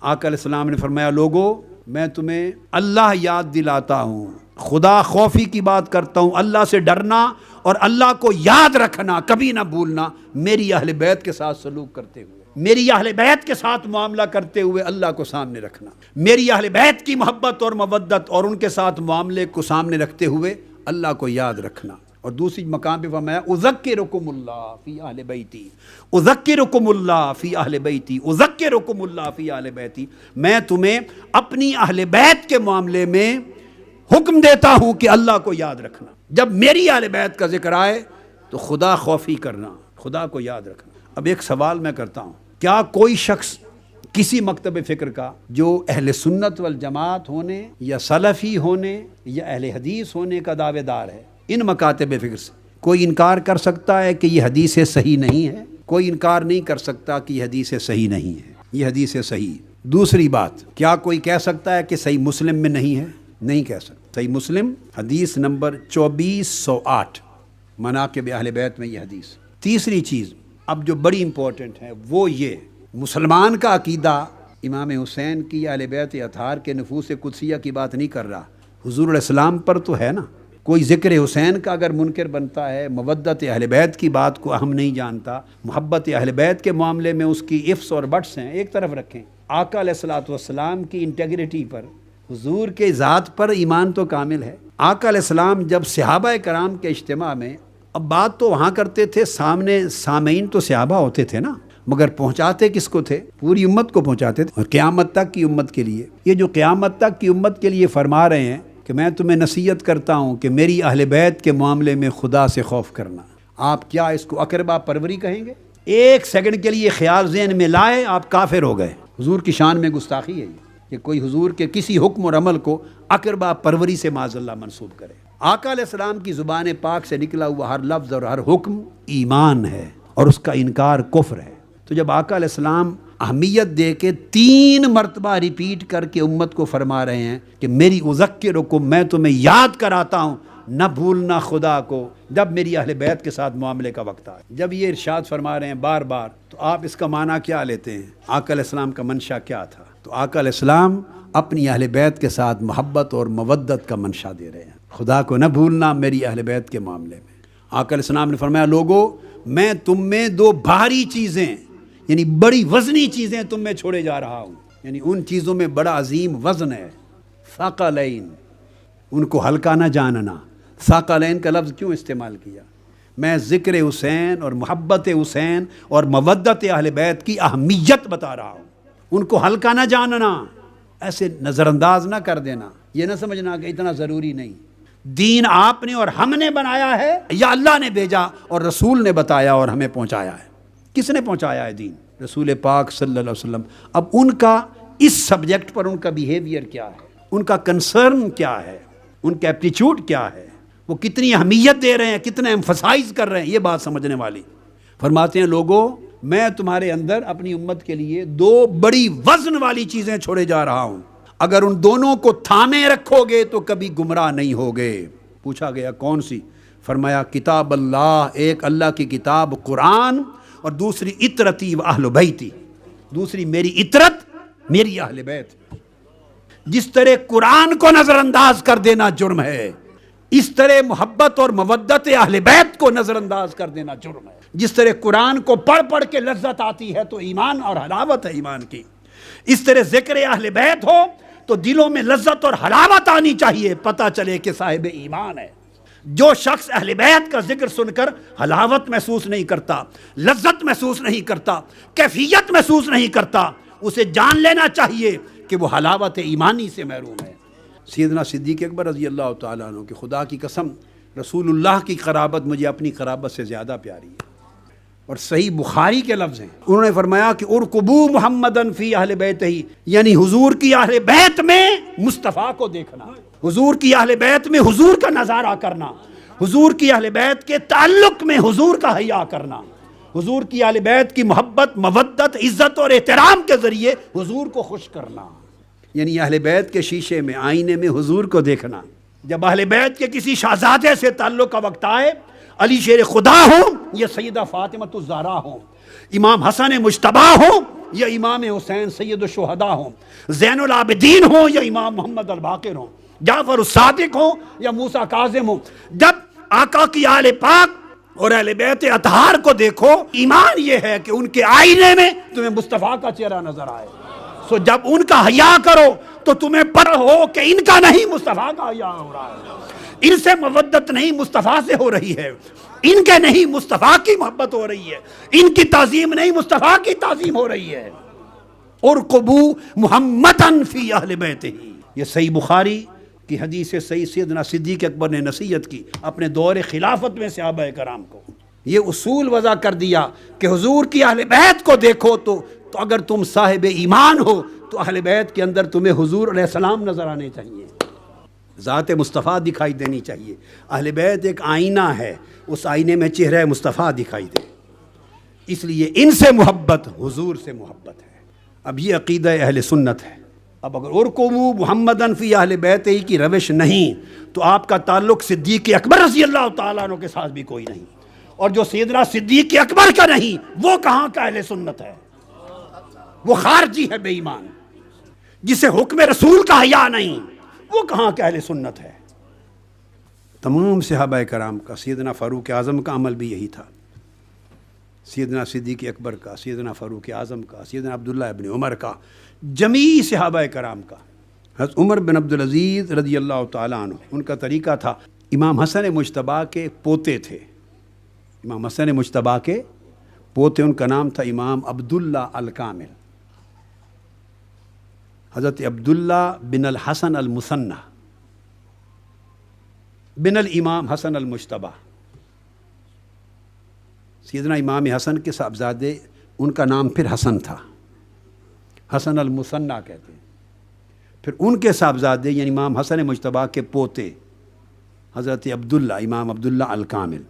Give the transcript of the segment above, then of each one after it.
آقا علیہ السلام نے فرمایا لوگو میں تمہیں اللہ یاد دلاتا ہوں، خدا خوفی کی بات کرتا ہوں، اللہ سے ڈرنا اور اللہ کو یاد رکھنا، کبھی نہ بھولنا، میری اہل بیت کے ساتھ سلوک کرتے ہوئے، میری اہل بیت کے ساتھ معاملہ کرتے ہوئے اللہ کو سامنے رکھنا، میری اہل بیت کی محبت اور مودت اور ان کے ساتھ معاملے کو سامنے رکھتے ہوئے اللہ کو یاد رکھنا۔ اور دوسری مقام پہ فرمایا اذکرکم اللہ فی اہل بیتی، اذکرکم اللہ فی اہل بیتی، اذکرکم اللہ فی اہل بیتی، میں تمہیں اپنی اہل بیت کے معاملے میں حکم دیتا ہوں کہ اللہ کو یاد رکھنا۔ جب میری اہل بیت کا ذکر آئے تو خدا خوفی کرنا، خدا کو یاد رکھنا۔ اب ایک سوال میں کرتا ہوں، کیا کوئی شخص کسی مکتب فکر کا جو اہل سنت والجماعت ہونے یا سلفی ہونے یا اہل حدیث ہونے کا دعوے دار ہے، ان مکاتب فکر سے کوئی انکار کر سکتا ہے کہ یہ حدیث صحیح نہیں ہے؟ کوئی انکار نہیں کر سکتا کہ یہ حدیث صحیح نہیں ہے، یہ حدیث صحیح۔ دوسری بات، کیا کوئی کہہ سکتا ہے کہ صحیح مسلم میں نہیں ہے؟ نہیں کہہ سکتا۔ صحیح مسلم حدیث نمبر 2408 مناقب اہل بیت میں یہ حدیث۔ تیسری چیز اب جو بڑی امپورٹنٹ ہے وہ یہ، مسلمان کا عقیدہ امام حسین کی اہل بیت اطہار کے نفوس قدسیہ کی بات نہیں کر رہا، حضور علیہ السلام پر تو ہے نا۔ کوئی ذکر حسین کا اگر منکر بنتا ہے، مودت اہل بیت کی بات کو اہم نہیں جانتا، محبت اہل بیت کے معاملے میں اس کی ifs اور بٹس ہیں، ایک طرف رکھیں۔ آقا علیہ الصلوۃ والسلام کی انٹیگریٹی پر، حضور کے ذات پر ایمان تو کامل ہے۔ آقا علیہ السلام جب صحابہ کرام کے اجتماع میں، اب بات تو وہاں کرتے تھے، سامنے سامعین تو صحابہ ہوتے تھے نا، مگر پہنچاتے کس کو تھے؟ پوری امت کو پہنچاتے تھے، اور قیامت تک کی امت کے لیے۔ یہ جو قیامت تک کی امت کے لیے فرما رہے ہیں کہ میں تمہیں نصیحت کرتا ہوں کہ میری اہل بیت کے معاملے میں خدا سے خوف کرنا، آپ کیا اس کو اقربا پروری کہیں گے؟ ایک سیکنڈ کے لیے خیال ذہن میں لائے آپ کافر ہو گئے۔ حضور کی شان میں گستاخی ہے یہ کہ کوئی حضور کے کسی حکم اور عمل کو اقربا پروری سے معاذ اللہ منسوب کرے۔ آقا علیہ السلام کی زبان پاک سے نکلا ہوا ہر لفظ اور ہر حکم ایمان ہے، اور اس کا انکار کفر ہے۔ تو جب آقا علیہ السلام اہمیت دے کے 3 مرتبہ ریپیٹ کر کے امت کو فرما رہے ہیں کہ میری اذکرکم، میں تمہیں یاد کراتا ہوں، نہ بھولنا خدا کو جب میری اہل بیت کے ساتھ معاملے کا وقت آئے۔ جب یہ ارشاد فرما رہے ہیں بار بار، تو آپ اس کا معنی کیا لیتے ہیں؟ آقا علیہ السلام کا منشا کیا تھا؟ تو آقا علیہ السلام اپنی اہل بیت کے ساتھ محبت اور مودت کا منشا دے رہے ہیں، خدا کو نہ بھولنا میری اہل بیت کے معاملے میں۔ آقا علیہ السلام نے فرمایا لوگو میں تم میں 2 بھاری چیزیں، یعنی بڑی وزنی چیزیں تم میں چھوڑے جا رہا ہوں، یعنی ان چیزوں میں بڑا عظیم وزن ہے۔ ثقلین، ان کو ہلکا نہ جاننا۔ ثقلین کا لفظ کیوں استعمال کیا؟ میں ذکر حسین اور محبت حسین اور مودت اہل بیت کی اہمیت بتا رہا ہوں، ان کو ہلکا نہ جاننا، ایسے نظر انداز نہ کر دینا، یہ نہ سمجھنا کہ اتنا ضروری نہیں۔ دین آپ نے اور ہم نے بنایا ہے یا اللہ نے بھیجا اور رسول نے بتایا اور ہمیں پہنچایا ہے؟ کس نے پہنچایا ہے دین؟ رسول پاک صلی اللہ علیہ وسلم۔ اب ان کا اس سبجیکٹ پر ان کا بیہیویئر کیا ہے، ان کا کنسرن کیا ہے، ان کا ایپٹیچیوڈ کیا ہے، وہ کتنی اہمیت دے رہے ہیں، کتنا ایمفسائز کر رہے ہیں، یہ بات سمجھنے والی۔ فرماتے ہیں لوگوں میں تمہارے اندر اپنی امت کے لیے 2 بڑی وزن والی چیزیں چھوڑے جا رہا ہوں، اگر ان دونوں کو تھامے رکھو گے تو کبھی گمراہ نہیں ہوگے۔ پوچھا گیا کون سی؟ فرمایا کتاب اللہ، ایک اللہ کی کتاب قرآن، اور دوسری اطرتی و اہل بیتی، دوسری میری اطرت، میری اہل بیت۔ جس طرح قرآن کو نظر انداز کر دینا جرم ہے، اس طرح محبت اور مودت اہل بیت کو نظر انداز کر دینا جرم ہے۔ جس طرح قرآن کو پڑھ پڑھ کے لذت آتی ہے تو ایمان اور حلاوت ہے ایمان کی، اس طرح ذکر اہل بیت ہو تو دلوں میں لذت اور حلاوت آنی چاہیے، پتہ چلے کہ صاحب ایمان ہے۔ جو شخص اہل بیت کا ذکر سن کر حلاوت محسوس نہیں کرتا، لذت محسوس نہیں کرتا، کیفیت محسوس نہیں کرتا، اسے جان لینا چاہیے کہ وہ حلاوت ایمانی سے محروم ہے۔ سیدنا صدیق اکبر رضی اللہ تعالیٰ عنہ کہ خدا کی قسم رسول اللہ کی قرابت مجھے اپنی قرابت سے زیادہ پیاری ہے، اور صحیح بخاری کے لفظ ہیں، انہوں نے فرمایا کہ ارقبوا محمدن فی اہل بیتہ، یعنی حضور کی اہل بیت میں مصطفیٰ کو دیکھنا، حضور کی اہل بیت میں حضور کا نظارہ کرنا، حضور کی اہل بیت کے تعلق میں حضور کا حیا کرنا، حضور کی اہل بیت کی محبت، مودت، عزت اور احترام کے ذریعے حضور کو خوش کرنا، یعنی اہل بیت کے شیشے میں، آئینے میں حضور کو دیکھنا۔ جب اہل بیت کے کسی شہزادے سے تعلق کا وقت آئے، علی شیر خدا ہوں یا سیدہ فاطمہ الزہرا ہوں، امام حسن مجتبیٰ ہوں یا امام حسین سید الشہداء ہوں، زین العابدین ہوں یا امام محمد الباقر ہوں، جعفر الصادق ہوں یا موسیٰ کاظم ہوں، جب آقا کی آل پاک اور اہل بیت اطہار کو دیکھو، ایمان یہ ہے کہ ان کے آئینے میں تمہیں مصطفیٰ کا چہرہ نظر آئے. سو جب ان کا حیا کرو تو تمہیں پر ہو کہ ان کا نہیں مصطفیٰ کا حیا ہو رہا ہے، ان سے مودت نہیں مصطفیٰ سے ہو رہی ہے، ان کے نہیں مصطفیٰ کی محبت ہو رہی ہے، ان کی تعظیم نہیں مصطفیٰ کی تعظیم ہو رہی ہے. ارقبوا محمدًا فی اہل بیتہ، یہ صحیح بخاری کی حدیث صحیح سیدنا صدیق اکبر نے نصیحت کی اپنے دور خلافت میں صحابہ کرام کو. یہ اصول وضع کر دیا کہ حضور کی اہل بیت کو دیکھو تو اگر تم صاحب ایمان ہو تو اہل بیت کے اندر تمہیں حضور علیہ السلام نظر آنے چاہیے، ذات مصطفیٰ دکھائی دینی چاہیے. اہل بیت ایک آئینہ ہے، اس آئینے میں چہرہ مصطفیٰ دکھائی دے، اس لیے ان سے محبت حضور سے محبت ہے. اب یہ عقیدہ اہل سنت ہے. اب اگر ارقبوا محمدًا فی اہل بیتہ کی روش نہیں تو آپ کا تعلق صدیق اکبر رضی اللہ تعالیٰ عنہ کے ساتھ بھی کوئی نہیں، اور جو سیدنا صدیق اکبر کا نہیں وہ کہاں کا اہل سنت ہے؟ وہ خارجی ہے، بے ایمان. جسے حکم رسول کا حیا نہیں وہ کہاں کا اہل سنت ہے؟ تمام صحابہ کرام کا، سیدنا فاروق اعظم کا عمل بھی یہی تھا، سیدنا صدیق اکبر کا، سیدنا فاروق اعظم کا، سیدنا عبداللہ ابن عمر کا، جمیع صحابہ کرام کا. حضرت عمر بن عبدالعزیز رضی اللہ تعالیٰ عنہ، ان کا طریقہ تھا، امام حسن مجتبیٰ کے پوتے تھے. امام حسن مجتبیٰ کے پوتے، ان کا نام تھا امام عبداللہ الکامل. حضرت عبداللہ بن الحسن المثنى بن الامام حسن المجتبیٰ، سیدنا امام حسن کے صاحبزادے، ان کا نام پھر حسن تھا، حسن المثنى کہتے ہیں. پھر ان کے صاحبزادے یعنی امام حسن مجتبیٰ کے پوتے حضرت عبداللہ، امام عبداللہ الکامل،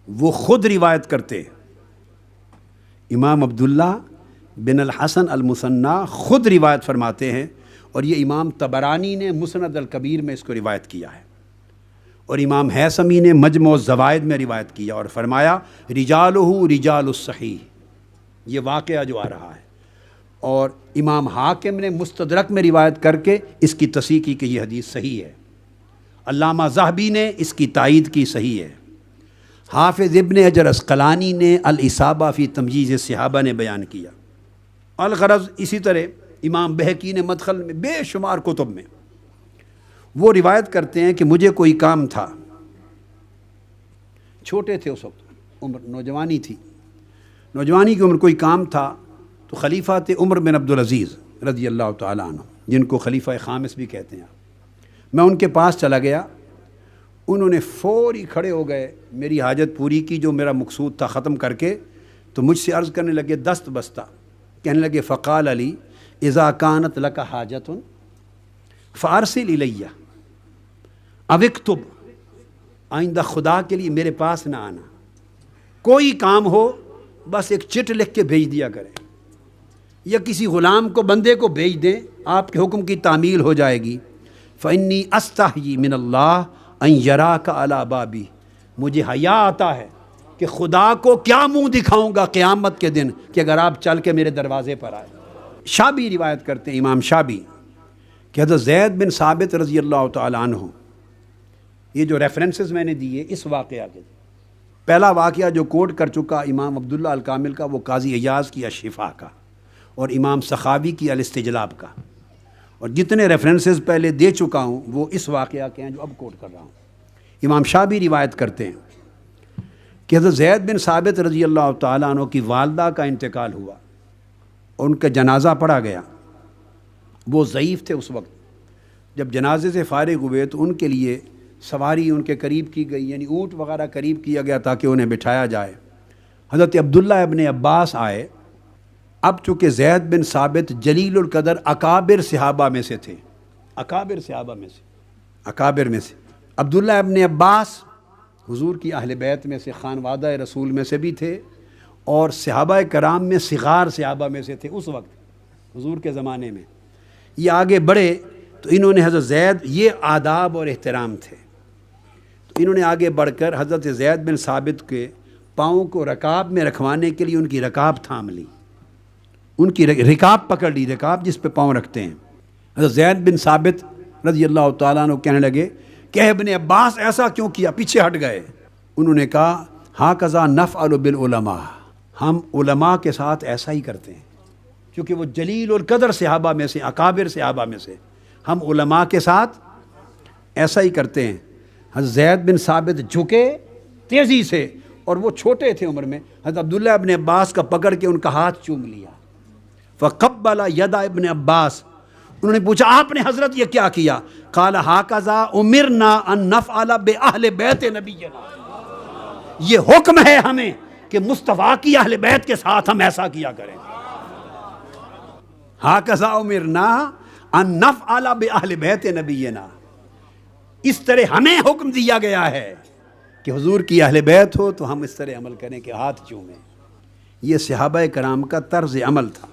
وہ خود روایت کرتے. امام عبداللہ بن الحسن المثنى خود روایت فرماتے ہیں، اور یہ امام طبرانی نے مسند الکبیر میں اس کو روایت کیا ہے، اور امام ہیثمی نے مجمع الزوائد میں روایت کیا اور فرمایا رجالہ رجال الصحیح، یہ واقعہ جو آ رہا ہے. اور امام حاکم نے مستدرک میں روایت کر کے اس کی تصحیح کی کہ یہ حدیث صحیح ہے. علامہ ذہبی نے اس کی تائید کی، صحیح ہے. حافظ ابن حجر عسقلانی نے الاصابہ فی تمجیز الصحابہ نے بیان کیا. الغرض اسی طرح امام بہقی نے مدخل میں بے شمار کتب میں وہ روایت کرتے ہیں کہ مجھے کوئی کام تھا، چھوٹے تھے اس وقت، عمر نوجوانی تھی، نوجوانی کی عمر، کوئی کام تھا تو خلیفہ تھے عمر بن عبدالعزیز رضی اللہ تعالیٰ عنہ، جن کو خلیفہ خامس بھی کہتے ہیں. میں ان کے پاس چلا گیا، انہوں نے فوری کھڑے ہو گئے، میری حاجت پوری کی جو میرا مقصود تھا ختم کر کے، تو مجھ سے عرض کرنے لگے دست بستہ، کہنے لگے فقال علی اذا کانت لک حاجت فارسل الیہ او اکتب، آئندہ خدا کے لیے میرے پاس نہ آنا، کوئی کام ہو بس ایک چٹ لکھ کے بھیج دیا کریں، یا کسی غلام کو، بندے کو بھیج دیں، آپ کے حکم کی تعمیل ہو جائے گی. فإنی استحیی من اللہ ان یراک علی بابی، مجھے حیا آتا ہے کہ خدا کو کیا منہ دکھاؤں گا قیامت کے دن کہ اگر آپ چل کے میرے دروازے پر آئے. شابی روایت کرتے ہیں، امام شابی، کہ حضرت زید بن ثابت رضی اللہ تعالیٰ عنہ، یہ جو ریفرنسز میں نے دیے اس واقعہ کے، پہلا واقعہ جو کوٹ کر چکا امام عبداللہ الکامل کا وہ قاضی ایاز کی الشفا کا، اور امام سخاوی کی الاستجلاب کا، اور جتنے ریفرنسز پہلے دے چکا ہوں وہ اس واقعہ کے ہیں جو اب کوٹ کر رہا ہوں. امام شابی روایت کرتے ہیں کہ حضرت زید بن ثابت رضی اللہ تعالیٰ عنہ کی والدہ کا انتقال ہوا، اور ان کا جنازہ پڑھا گیا. وہ ضعیف تھے اس وقت. جب جنازے سے فارغ ہوئے تو ان کے لیے سواری ان کے قریب کی گئی، یعنی اونٹ وغیرہ قریب کیا گیا تاکہ انہیں بٹھایا جائے. حضرت عبداللہ ابن عباس آئے. اب چونکہ زید بن ثابت جلیل القدر اکابر صحابہ میں سے تھے، اکابر صحابہ میں سے، اکابر میں سے، عبداللہ ابن عباس حضور کی اہل بیت میں سے، خانوادہ رسول میں سے بھی تھے، اور صحابہ کرام میں صغار صحابہ میں سے تھے اس وقت حضور کے زمانے میں. یہ آگے بڑھے تو انہوں نے حضرت زید، یہ آداب اور احترام تھے، تو انہوں نے آگے بڑھ کر حضرت زید بن ثابت کے پاؤں کو رکاب میں رکھوانے کے لیے ان کی رکاب تھام لی. ان کی رکاب پکڑ لی، رکاب جس پہ پاؤں رکھتے ہیں۔ حضرت زید بن ثابت رضی اللہ تعالیٰ عنہ کہنے لگے کہ ابن عباس ایسا کیوں کیا، پیچھے ہٹ گئے۔ انہوں نے کہا ہاکذا نفعل بالعلماء، ہم علماء کے ساتھ ایسا ہی کرتے ہیں، کیونکہ وہ جلیل القدر صحابہ میں سے، اکابر صحابہ میں سے، ہم علماء کے ساتھ ایسا ہی کرتے ہیں۔ حضرت زید بن ثابت جھکے تیزی سے، اور وہ چھوٹے تھے عمر میں، حضرت عبداللہ ابن عباس کا پکڑ کے ان کا ہاتھ چوم لیا۔ فقبل ید ابن عباس، انہوں نے پوچھا آپ نے حضرت یہ کیا کیا؟ قال ہاکذا امرنا ان نفعل باہل بیت نبینا، یہ حکم ہے ہمیں کہ مصطفیٰ کی اہل بیت کے ساتھ ہم ایسا کیا کریں۔ ہاکذا امرنا ان نفعل باہل بیت نبینا، اس طرح ہمیں حکم دیا گیا ہے کہ حضور کی اہل بیت ہو تو ہم اس طرح عمل کریں کہ ہاتھ چومیں۔ یہ صحابہ کرام کا طرز عمل تھا۔